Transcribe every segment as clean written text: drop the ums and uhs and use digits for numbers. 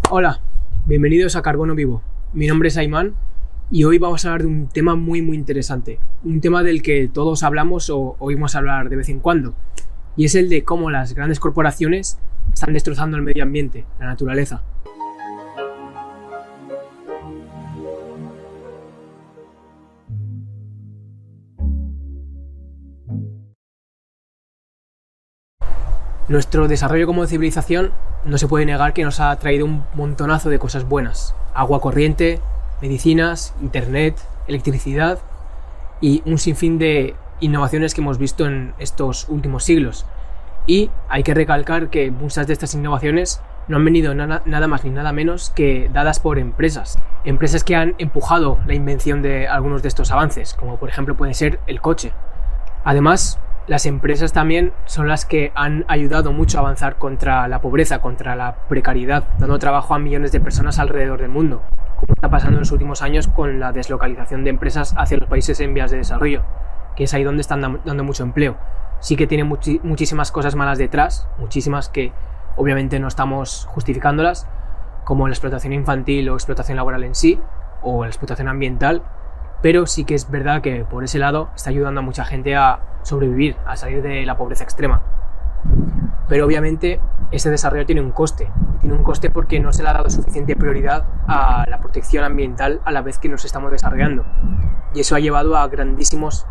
Hola, bienvenidos a Carbono Vivo. Mi nombre es Ayman y hoy vamos a hablar de un tema muy interesante. Un tema del que todos hablamos o oímos hablar de vez en cuando. Y es el de cómo las grandes corporaciones están destrozando el medio ambiente, la naturaleza. Nuestro desarrollo como civilización no se puede negar que nos ha traído un montonazo de cosas buenas. Agua corriente, medicinas, internet, electricidad y un sinfín de innovaciones que hemos visto en estos últimos siglos. Y hay que recalcar que muchas de estas innovaciones no han venido nada más ni nada menos que dadas por empresas. Empresas que han empujado la invención de algunos de estos avances, como por ejemplo puede ser el coche. Además, las empresas también son las que han ayudado mucho a avanzar contra la pobreza, contra la precariedad, dando trabajo a millones de personas alrededor del mundo, como está pasando en los últimos años con la deslocalización de empresas hacia los países en vías de desarrollo, que es ahí donde están dando mucho empleo. Sí que tiene muchísimas cosas malas detrás, muchísimas que obviamente no estamos justificándolas, como la explotación infantil o explotación laboral en sí, o la explotación ambiental, pero sí que es verdad que por ese lado está ayudando a mucha gente a sobrevivir, a salir de la pobreza extrema. Pero obviamente ese desarrollo tiene un coste porque no se le ha dado suficiente prioridad a la protección ambiental a la vez que nos estamos desarrollando. Y eso lleva a grandísimos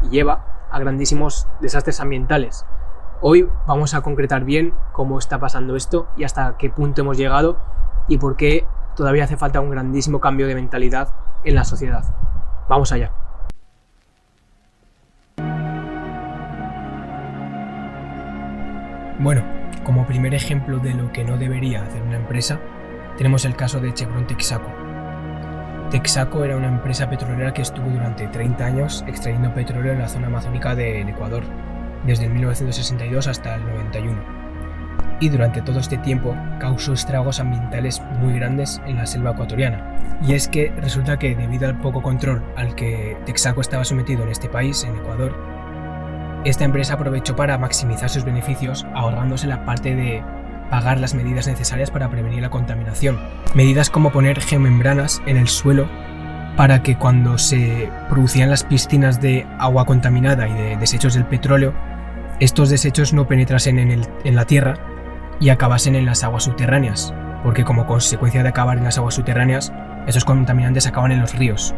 desastres ambientales. Hoy vamos a concretar bien cómo está pasando esto y hasta qué punto hemos llegado y por qué todavía hace falta un grandísimo cambio de mentalidad en la sociedad. Vamos allá. Bueno, como primer ejemplo de lo que no debería hacer una empresa, tenemos el caso de Chevron Texaco. Texaco era una empresa petrolera que estuvo durante 30 años extrayendo petróleo en la zona amazónica del Ecuador, desde el 1962 hasta el 91. Y durante todo este tiempo causó estragos ambientales muy grandes en la selva ecuatoriana. Y es que resulta que debido al poco control al que Texaco estaba sometido en este país, en Ecuador, esta empresa aprovechó para maximizar sus beneficios ahorrándose la parte de pagar las medidas necesarias para prevenir la contaminación. Medidas como poner geomembranas en el suelo para que cuando se producían las piscinas de agua contaminada y de desechos del petróleo, estos desechos no penetrasen en la tierra y acabasen en las aguas subterráneas, porque como consecuencia de acabar en las aguas subterráneas, esos contaminantes acaban en los ríos.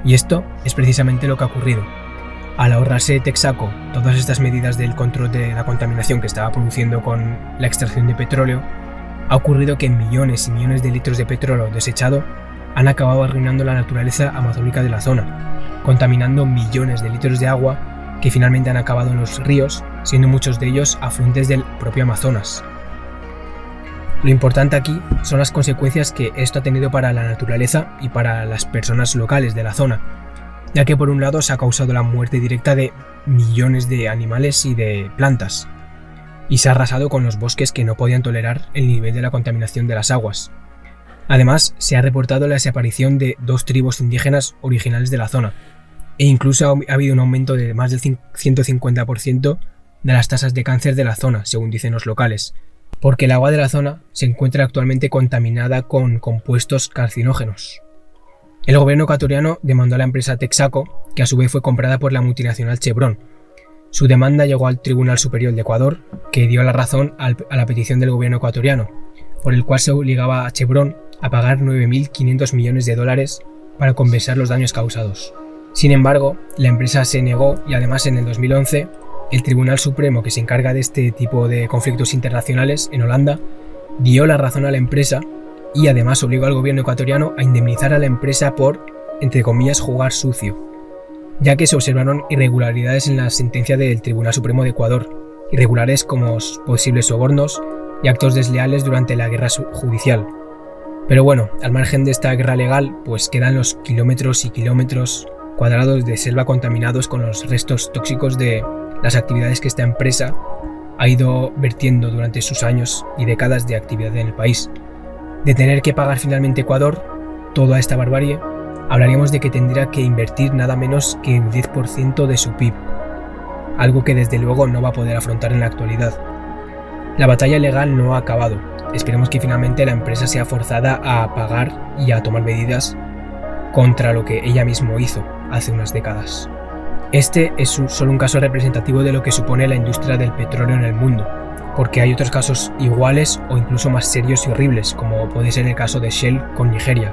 Y esto es precisamente lo que ha ocurrido. Al ahorrarse Texaco todas estas medidas del control de la contaminación que estaba produciendo con la extracción de petróleo, ha ocurrido que millones y millones de litros de petróleo desechado han acabado arruinando la naturaleza amazónica de la zona, contaminando millones de litros de agua que finalmente han acabado en los ríos, siendo muchos de ellos afluentes del propio Amazonas. Lo importante aquí son las consecuencias que esto ha tenido para la naturaleza y para las personas locales de la zona, ya que por un lado se ha causado la muerte directa de millones de animales y de plantas, y se ha arrasado con los bosques que no podían tolerar el nivel de la contaminación de las aguas. Además, se ha reportado la desaparición de 2 tribus indígenas originales de la zona, e incluso ha habido un aumento de más del 150% de las tasas de cáncer de la zona, según dicen los locales, porque el agua de la zona se encuentra actualmente contaminada con compuestos carcinógenos. El gobierno ecuatoriano demandó a la empresa Texaco, que a su vez fue comprada por la multinacional Chevron. Su demanda llegó al Tribunal Superior de Ecuador, que dio la razón a la petición del gobierno ecuatoriano, por el cual se obligaba a Chevron a pagar $9.500 millones para compensar los daños causados. Sin embargo, la empresa se negó y además en el 2011, el Tribunal Supremo que se encarga de este tipo de conflictos internacionales en Holanda dio la razón a la empresa y además obligó al gobierno ecuatoriano a indemnizar a la empresa por, entre comillas, jugar sucio, ya que se observaron irregularidades en la sentencia del Tribunal Supremo de Ecuador, irregulares como posibles sobornos y actos desleales durante la guerra judicial. Pero bueno, al margen de esta guerra legal, pues quedan los kilómetros y kilómetros cuadrados de selva contaminados con los restos tóxicos de las actividades que esta empresa ha ido vertiendo durante sus años y décadas de actividad en el país. De tener que pagar finalmente Ecuador toda esta barbarie, hablaríamos de que tendría que invertir nada menos que un 10% de su PIB, algo que desde luego no va a poder afrontar en la actualidad. La batalla legal no ha acabado. Esperemos que finalmente la empresa sea forzada a pagar y a tomar medidas contra lo que ella misma hizo hace unas décadas. Este es solo un caso representativo de lo que supone la industria del petróleo en el mundo, porque hay otros casos iguales o incluso más serios y horribles, como puede ser el caso de Shell con Nigeria.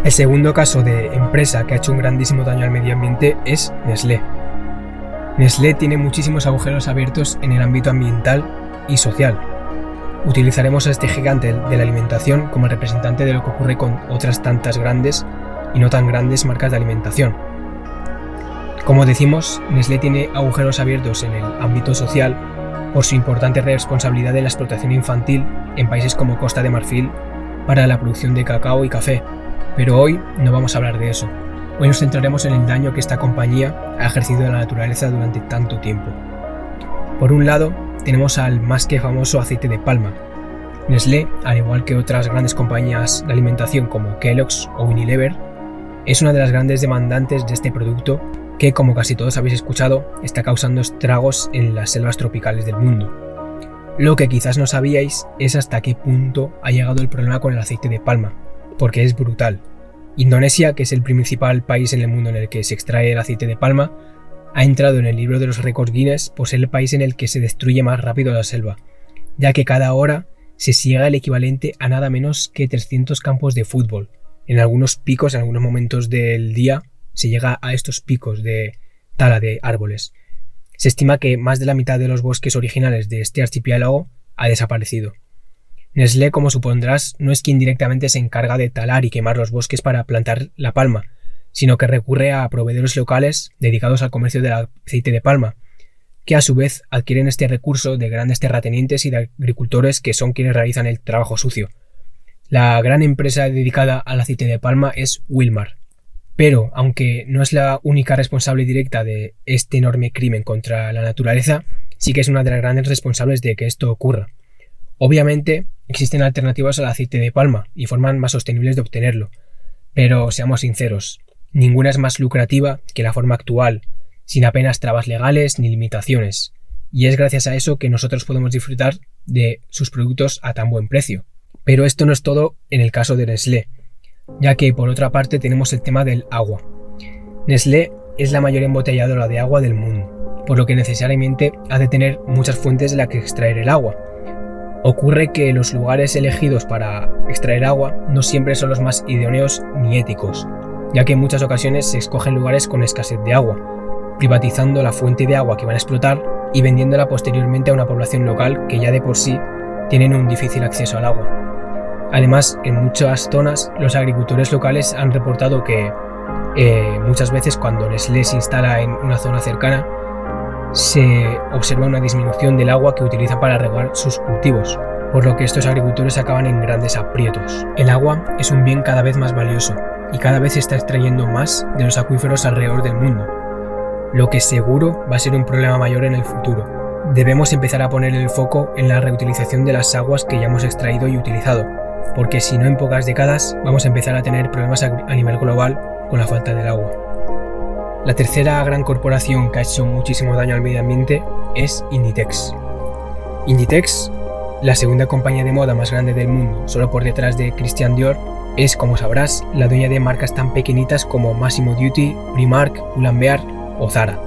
El segundo caso de empresa que ha hecho un grandísimo daño al medio ambiente es Nestlé. Nestlé tiene muchísimos agujeros abiertos en el ámbito ambiental y social. Utilizaremos a este gigante de la alimentación como representante de lo que ocurre con otras tantas grandes y no tan grandes marcas de alimentación. Como decimos, Nestlé tiene agujeros abiertos en el ámbito social por su importante responsabilidad en la explotación infantil en países como Costa de Marfil para la producción de cacao y café. Pero hoy no vamos a hablar de eso. Hoy nos centraremos en el daño que esta compañía ha ejercido en la naturaleza durante tanto tiempo. Por un lado, tenemos al más que famoso aceite de palma. Nestlé, al igual que otras grandes compañías de alimentación como Kellogg's o Unilever, es una de las grandes demandantes de este producto que, como casi todos habéis escuchado, está causando estragos en las selvas tropicales del mundo. Lo que quizás no sabíais es hasta qué punto ha llegado el problema con el aceite de palma, porque es brutal. Indonesia, que es el principal país en el mundo en el que se extrae el aceite de palma, ha entrado en el libro de los récords Guinness por ser el país en el que se destruye más rápido la selva, ya que cada hora se siega el equivalente a nada menos que 300 campos de fútbol. En algunos picos, en algunos momentos del día, se llega a estos picos de tala de árboles. Se estima que más de la mitad de los bosques originales de este archipiélago ha desaparecido. Nestlé, como supondrás, no es quien directamente se encarga de talar y quemar los bosques para plantar la palma, sino que recurre a proveedores locales dedicados al comercio del aceite de palma, que a su vez adquieren este recurso de grandes terratenientes y de agricultores que son quienes realizan el trabajo sucio. La gran empresa dedicada al aceite de palma es Wilmar. Pero, aunque no es la única responsable directa de este enorme crimen contra la naturaleza, sí que es una de las grandes responsables de que esto ocurra. Obviamente, existen alternativas al aceite de palma y formas más sostenibles de obtenerlo, pero seamos sinceros, ninguna es más lucrativa que la forma actual, sin apenas trabas legales ni limitaciones, y es gracias a eso que nosotros podemos disfrutar de sus productos a tan buen precio. Pero esto no es todo en el caso de Nestlé, ya que por otra parte tenemos el tema del agua. Nestlé es la mayor embotelladora de agua del mundo, por lo que necesariamente ha de tener muchas fuentes de las que extraer el agua. Ocurre que los lugares elegidos para extraer agua no siempre son los más idóneos ni éticos, ya que en muchas ocasiones se escogen lugares con escasez de agua, privatizando la fuente de agua que van a explotar y vendiéndola posteriormente a una población local que ya de por sí tienen un difícil acceso al agua. Además, en muchas zonas los agricultores locales han reportado que muchas veces cuando Nestlé se instala en una zona cercana se observa una disminución del agua que utilizan para regar sus cultivos, por lo que estos agricultores acaban en grandes aprietos. El agua es un bien cada vez más valioso y cada vez se está extrayendo más de los acuíferos alrededor del mundo, lo que seguro va a ser un problema mayor en el futuro. Debemos empezar a poner el foco en la reutilización de las aguas que ya hemos extraído y utilizado, porque si no en pocas décadas vamos a empezar a tener problemas a nivel global con la falta del agua. La tercera gran corporación que ha hecho muchísimo daño al medio ambiente es Inditex. Inditex, la segunda compañía de moda más grande del mundo, solo por detrás de Christian Dior, es, como sabrás, la dueña de marcas tan pequeñitas como Massimo Dutti, Primark, Pull&Bear o Zara.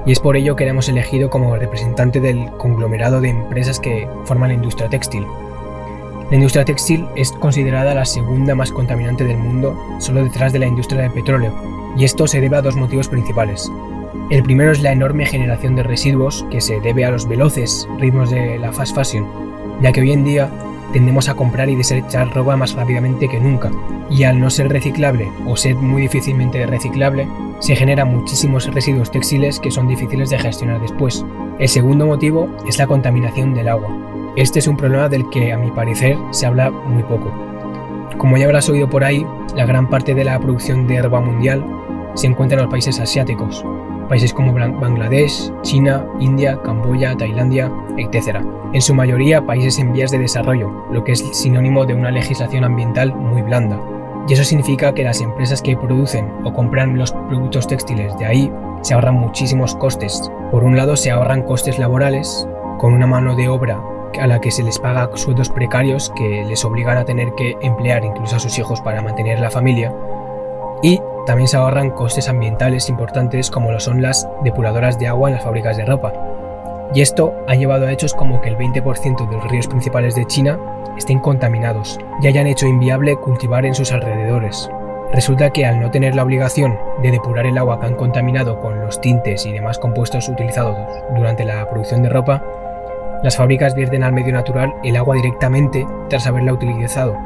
Y es por ello que la hemos elegido como representante del conglomerado de empresas que forman la industria textil. La industria textil es considerada la segunda más contaminante del mundo, solo detrás de la industria del petróleo, y esto se debe a dos motivos principales. El primero es la enorme generación de residuos que se debe a los veloces ritmos de la fast fashion, ya que hoy en día tendemos a comprar y desechar ropa más rápidamente que nunca, y al no ser reciclable o ser muy difícilmente reciclable, se generan muchísimos residuos textiles que son difíciles de gestionar después. El segundo motivo es la contaminación del agua. Este es un problema del que, a mi parecer, se habla muy poco. Como ya habrás oído por ahí, la gran parte de la producción de herba mundial se encuentra en los países asiáticos, países como Bangladesh, China, India, Camboya, Tailandia, etc. En su mayoría países en vías de desarrollo, lo que es sinónimo de una legislación ambiental muy blanda. Y eso significa que las empresas que producen o compran los productos textiles de ahí se ahorran muchísimos costes. Por un lado se ahorran costes laborales con una mano de obra a la que se les paga sueldos precarios que les obligan a tener que emplear incluso a sus hijos para mantener la familia, y también se ahorran costes ambientales importantes como lo son las depuradoras de agua en las fábricas de ropa. Y esto ha llevado a hechos como que el 20% de los ríos principales de China estén contaminados y hayan hecho inviable cultivar en sus alrededores. Resulta que al no tener la obligación de depurar el agua que han contaminado con los tintes y demás compuestos utilizados durante la producción de ropa, las fábricas vierten al medio natural el agua directamente tras haberla utilizado.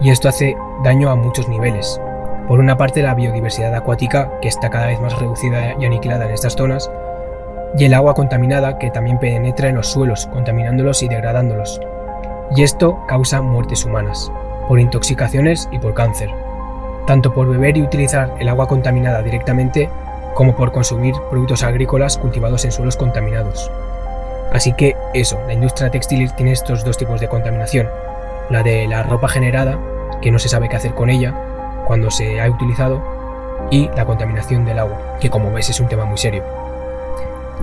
Y esto hace daño a muchos niveles. Por una parte, la biodiversidad acuática, que está cada vez más reducida y aniquilada en estas zonas, y el agua contaminada, que también penetra en los suelos, contaminándolos y degradándolos. Y esto causa muertes humanas, por intoxicaciones y por cáncer, tanto por beber y utilizar el agua contaminada directamente, como por consumir productos agrícolas cultivados en suelos contaminados. Así que eso, la industria textil tiene estos dos tipos de contaminación: la de la ropa generada, que no se sabe qué hacer con ella cuando se ha utilizado, y la contaminación del agua, que como ves es un tema muy serio.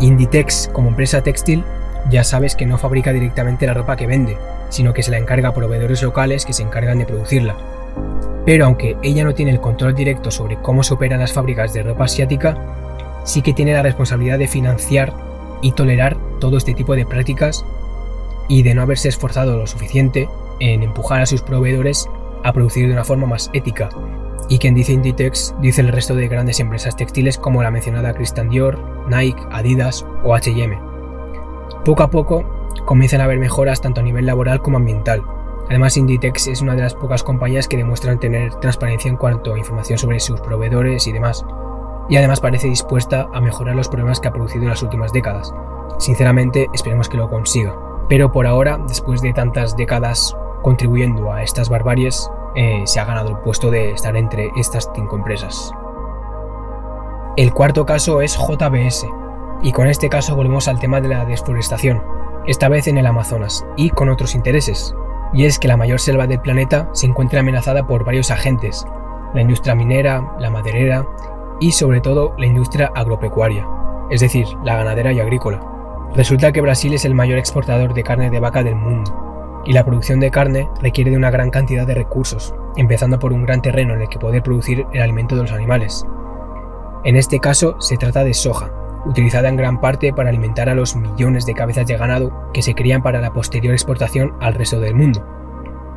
Inditex, como empresa textil, ya sabes que no fabrica directamente la ropa que vende, sino que se la encarga a proveedores locales que se encargan de producirla. Pero aunque ella no tiene el control directo sobre cómo se operan las fábricas de ropa asiática, sí que tiene la responsabilidad de financiar y tolerar todo este tipo de prácticas y de no haberse esforzado lo suficiente en empujar a sus proveedores a producir de una forma más ética. Y quien dice Inditex dice el resto de grandes empresas textiles como la mencionada Christian Dior, Nike, Adidas o H&M. Poco a poco comienzan a haber mejoras tanto a nivel laboral como ambiental. Además, Inditex es una de las pocas compañías que demuestran tener transparencia en cuanto a información sobre sus proveedores y demás. Y además parece dispuesta a mejorar los problemas que ha producido en las últimas décadas. Sinceramente, esperemos que lo consiga. Pero por ahora, después de tantas décadas contribuyendo a estas barbaries, se ha ganado el puesto de estar entre estas 5 empresas. El cuarto caso es JBS, y con este caso volvemos al tema de la deforestación, esta vez en el Amazonas, y con otros intereses. Y es que la mayor selva del planeta se encuentra amenazada por varios agentes: la industria minera, la maderera y sobre todo la industria agropecuaria, es decir, la ganadera y agrícola. Resulta que Brasil es el mayor exportador de carne de vaca del mundo, y la producción de carne requiere de una gran cantidad de recursos, empezando por un gran terreno en el que poder producir el alimento de los animales. En este caso se trata de soja, utilizada en gran parte para alimentar a los millones de cabezas de ganado que se crían para la posterior exportación al resto del mundo.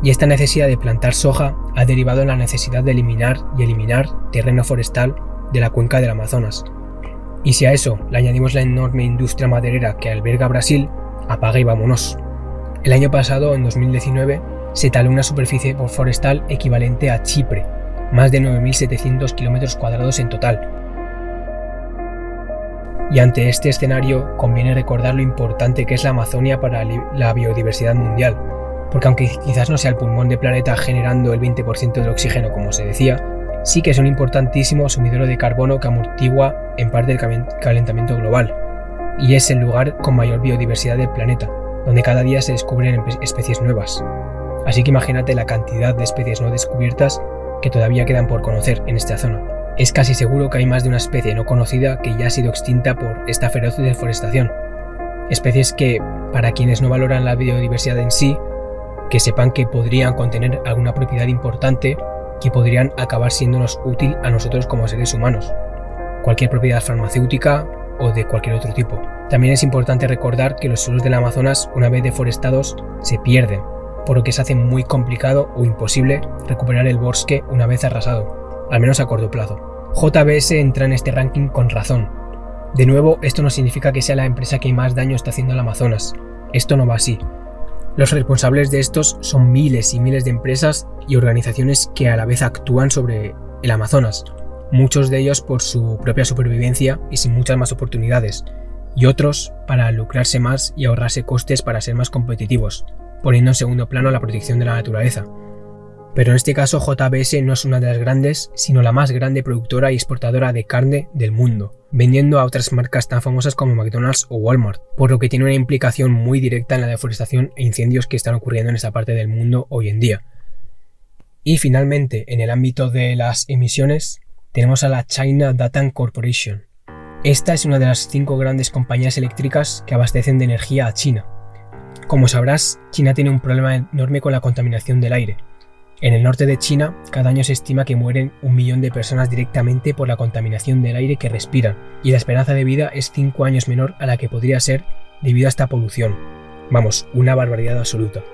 Y esta necesidad de plantar soja ha derivado en la necesidad de eliminar terreno forestal de la cuenca del Amazonas. Y si a eso le añadimos la enorme industria maderera que alberga Brasil, apaga y vámonos. El año pasado, en 2019, se taló una superficie forestal equivalente a Chipre, más de 9.700 km² en total. Y ante este escenario conviene recordar lo importante que es la Amazonia para la biodiversidad mundial, porque aunque quizás no sea el pulmón del planeta generando el 20% del oxígeno como se decía, sí que es un importantísimo sumidero de carbono que amortigua en parte el calentamiento global, y es el lugar con mayor biodiversidad del planeta, donde cada día se descubren especies nuevas. Así que imagínate la cantidad de especies no descubiertas que todavía quedan por conocer en esta zona. Es casi seguro que hay más de una especie no conocida que ya ha sido extinta por esta feroz deforestación. Especies que, para quienes no valoran la biodiversidad en sí, que sepan que podrían contener alguna propiedad importante que podrían acabar siéndonos útil a nosotros como seres humanos. Cualquier propiedad farmacéutica o de cualquier otro tipo. También es importante recordar que los suelos del Amazonas, una vez deforestados, se pierden, por lo que se hace muy complicado o imposible recuperar el bosque una vez arrasado, al menos a corto plazo. JBS entra en este ranking con razón. De nuevo, esto no significa que sea la empresa que más daño está haciendo al Amazonas. Esto no va así. Los responsables de estos son miles y miles de empresas y organizaciones que a la vez actúan sobre el Amazonas, muchos de ellos por su propia supervivencia y sin muchas más oportunidades, y otros para lucrarse más y ahorrarse costes para ser más competitivos, poniendo en segundo plano la protección de la naturaleza. Pero en este caso JBS no es una de las grandes, sino la más grande productora y exportadora de carne del mundo, vendiendo a otras marcas tan famosas como McDonald's o Walmart, por lo que tiene una implicación muy directa en la deforestación e incendios que están ocurriendo en esta parte del mundo hoy en día. Y finalmente, en el ámbito de las emisiones, tenemos a la China Data Corporation, Esta es una de las 5 grandes compañías eléctricas que abastecen de energía a China. Como sabrás, China tiene un problema enorme con la contaminación del aire. En el norte de China, cada año se estima que mueren 1 millón de personas directamente por la contaminación del aire que respiran, y la esperanza de vida es 5 años menor a la que podría ser debido a esta polución. Vamos, una barbaridad absoluta.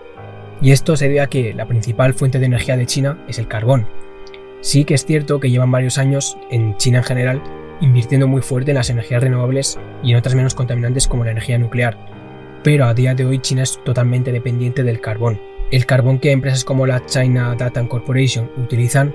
Y esto se debe a que la principal fuente de energía de China es el carbón. Sí que es cierto que llevan varios años, en China en general, invirtiendo muy fuerte en las energías renovables y en otras menos contaminantes como la energía nuclear, pero a día de hoy China es totalmente dependiente del carbón. El carbón que empresas como la China Data Corporation utilizan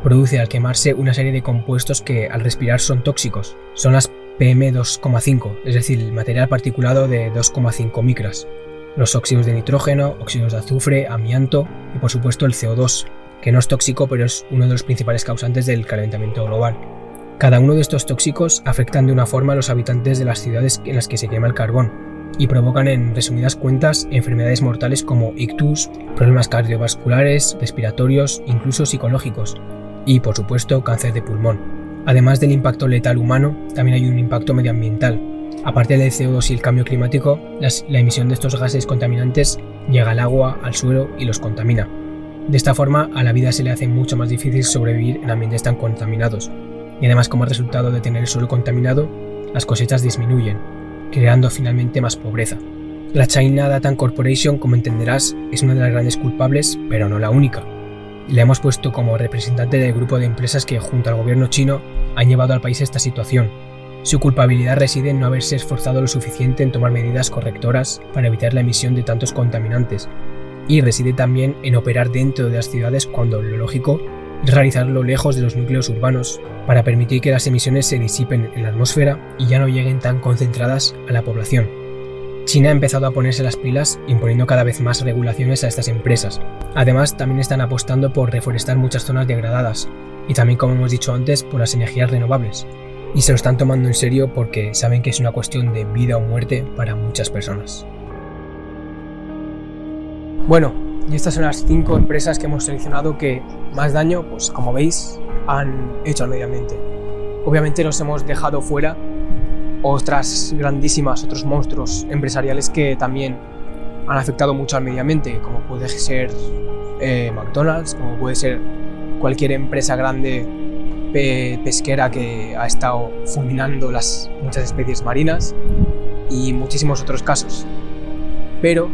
produce al quemarse una serie de compuestos que al respirar son tóxicos. Son las PM2,5, es decir, el material particulado de 2,5 micras, los óxidos de nitrógeno, óxidos de azufre, amianto y por supuesto el CO2, que no es tóxico pero es uno de los principales causantes del calentamiento global. Cada uno de estos tóxicos afectan de una forma a los habitantes de las ciudades en las que se quema el carbón y provocan en resumidas cuentas enfermedades mortales como ictus, problemas cardiovasculares, respiratorios, incluso psicológicos y por supuesto cáncer de pulmón. Además del impacto letal humano, también hay un impacto medioambiental. Aparte del CO2 y el cambio climático, la emisión de estos gases contaminantes llega al agua, al suelo y los contamina. De esta forma, a la vida se le hace mucho más difícil sobrevivir en ambientes tan contaminados. Y además, como resultado de tener el suelo contaminado, las cosechas disminuyen, creando finalmente más pobreza. La China Data Corporation, como entenderás, es una de las grandes culpables, pero no la única. La hemos puesto como representante del grupo de empresas que, junto al gobierno chino, han llevado al país a esta situación. Su culpabilidad reside en no haberse esforzado lo suficiente en tomar medidas correctoras para evitar la emisión de tantos contaminantes, y reside también en operar dentro de las ciudades cuando lo lógico es realizarlo lejos de los núcleos urbanos para permitir que las emisiones se disipen en la atmósfera y ya no lleguen tan concentradas a la población. China ha empezado a ponerse las pilas imponiendo cada vez más regulaciones a estas empresas. Además, también están apostando por reforestar muchas zonas degradadas y también, como hemos dicho antes, por las energías renovables. Y se lo están tomando en serio porque saben que es una cuestión de vida o muerte para muchas personas. Bueno, y estas son las 5 empresas que hemos seleccionado que más daño, pues como veis, han hecho al medio ambiente. Obviamente nos hemos dejado fuera otros monstruos empresariales que también han afectado mucho al medio ambiente, como puede ser McDonald's, como puede ser cualquier empresa grande pesquera que ha estado fulminando muchas especies marinas y muchísimos otros casos. Pero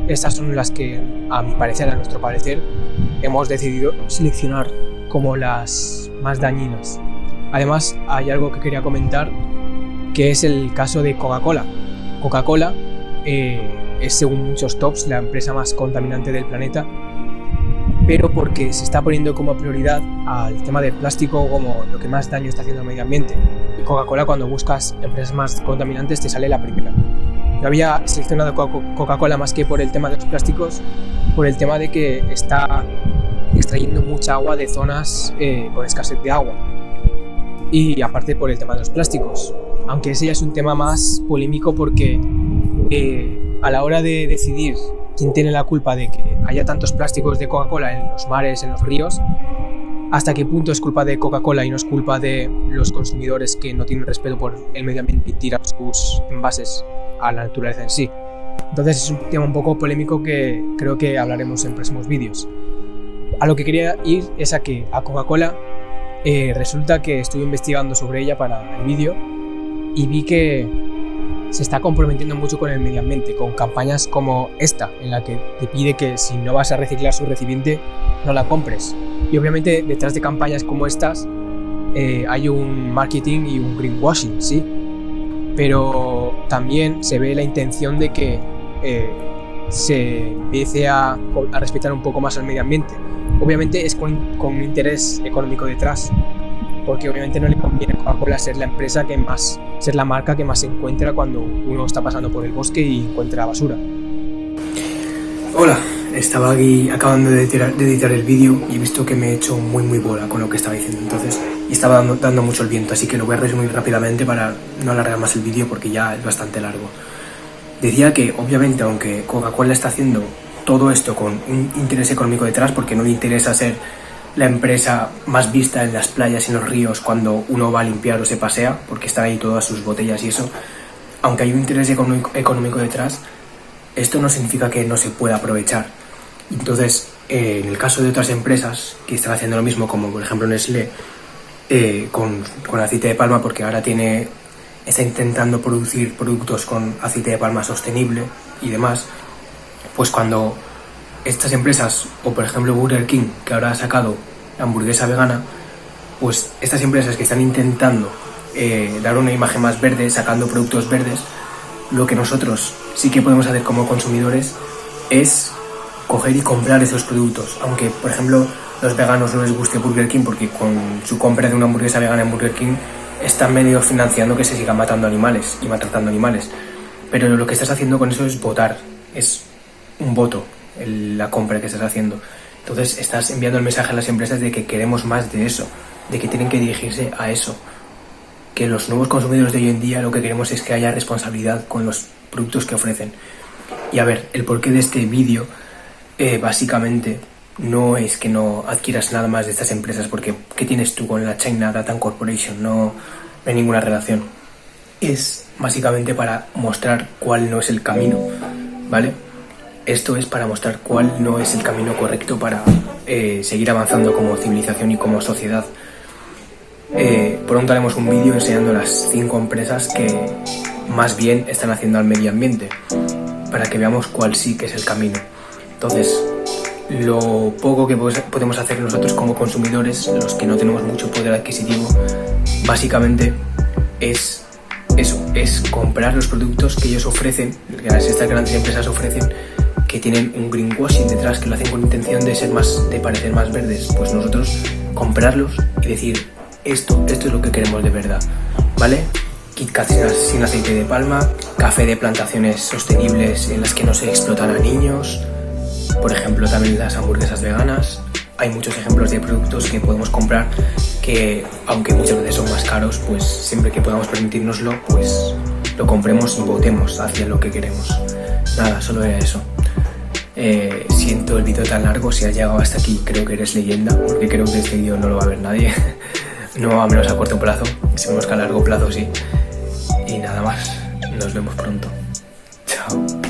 estas son las que, a nuestro parecer, hemos decidido seleccionar como las más dañinas. Además, hay algo que quería comentar, que es el caso de Coca-Cola. Coca-Cola es, según muchos tops, la empresa más contaminante del planeta, pero porque se está poniendo como prioridad al tema del plástico como lo que más daño está haciendo al medio ambiente. Y Coca-Cola, cuando buscas empresas más contaminantes, te sale la primera. Yo había seleccionado Coca-Cola más que por el tema de los plásticos, por el tema de que está extrayendo mucha agua de zonas con escasez de agua. Y aparte por el tema de los plásticos, aunque ese ya es un tema más polémico porque a la hora de decidir quién tiene la culpa de que haya tantos plásticos de Coca-Cola en los mares, en los ríos, hasta qué punto es culpa de Coca-Cola y no es culpa de los consumidores que no tienen respeto por el medio ambiente y tiran sus envases a la naturaleza en sí. Entonces es un tema un poco polémico que creo que hablaremos en próximos vídeos. A lo que quería ir es a Coca-Cola resulta que estuve investigando sobre ella para el vídeo y vi que se está comprometiendo mucho con el medio ambiente, con campañas como esta, en la que te pide que si no vas a reciclar su recipiente, no la compres. Y obviamente detrás de campañas como estas hay un marketing y un greenwashing, sí, pero también se ve la intención de que se empiece a respetar un poco más al medio ambiente. Obviamente es con un interés económico detrás, porque obviamente no le conviene a Coca-Cola ser la marca que más se encuentra cuando uno está pasando por el bosque y encuentra basura. Hola, estaba aquí acabando de editar el vídeo y he visto que me he hecho muy bola con lo que estaba diciendo entonces y estaba dando mucho el viento, así que lo voy a resumir rápidamente para no alargar más el vídeo porque ya es bastante largo. Decía que obviamente aunque Coca-Cola está haciendo todo esto con un interés económico detrás, porque no le interesa ser la empresa más vista en las playas y en los ríos cuando uno va a limpiar o se pasea, porque están ahí todas sus botellas y eso. Aunque hay un interés económico detrás, esto no significa que no se pueda aprovechar. Entonces, en el caso de otras empresas que están haciendo lo mismo, como por ejemplo Nestlé, con aceite de palma, porque ahora está intentando producir productos con aceite de palma sostenible y demás, pues cuando estas empresas, o por ejemplo Burger King, que ahora ha sacado la hamburguesa vegana, pues estas empresas que están intentando dar una imagen más verde, sacando productos verdes, lo que nosotros sí que podemos hacer como consumidores es coger y comprar esos productos. Aunque por ejemplo los veganos no les guste Burger King, porque con su compra de una hamburguesa vegana en Burger King están medio financiando que se sigan matando animales y maltratando animales. Pero lo que estás haciendo con eso es votar, es un voto la compra que estás haciendo. Entonces estás enviando el mensaje a las empresas de que queremos más de eso, de que tienen que dirigirse a eso, que los nuevos consumidores de hoy en día lo que queremos es que haya responsabilidad con los productos que ofrecen. Y a ver, el porqué de este vídeo básicamente no es que no adquieras nada más de estas empresas, porque ¿qué tienes tú con la China Data Corporation? No hay ninguna relación. Es básicamente para mostrar cuál no es el camino, ¿vale? Esto es para mostrar cuál no es el camino correcto para seguir avanzando como civilización y como sociedad. Pronto haremos un vídeo enseñando las 5 empresas que más bien están haciendo al medio ambiente, para que veamos cuál sí que es el camino. Entonces, lo poco que podemos hacer nosotros como consumidores, los que no tenemos mucho poder adquisitivo, básicamente es eso, es comprar los productos que ellos ofrecen, que estas grandes empresas ofrecen, que tienen un greenwashing detrás, que lo hacen con intención de parecer más verdes. Pues nosotros comprarlos y decir, esto es lo que queremos de verdad, ¿vale? KitKat sin aceite de palma, café de plantaciones sostenibles en las que no se explotan a niños, por ejemplo también las hamburguesas veganas. Hay muchos ejemplos de productos que podemos comprar que, aunque muchas veces son más caros, pues siempre que podamos permitirnoslo, pues lo compremos y votemos hacia lo que queremos. Nada, solo era eso. Siento el vídeo tan largo. Si has llegado hasta aquí, creo que eres leyenda, porque creo que este vídeo no lo va a ver nadie. No, a menos a corto plazo, sabemos que a largo plazo sí. Y nada más, nos vemos pronto. Chao.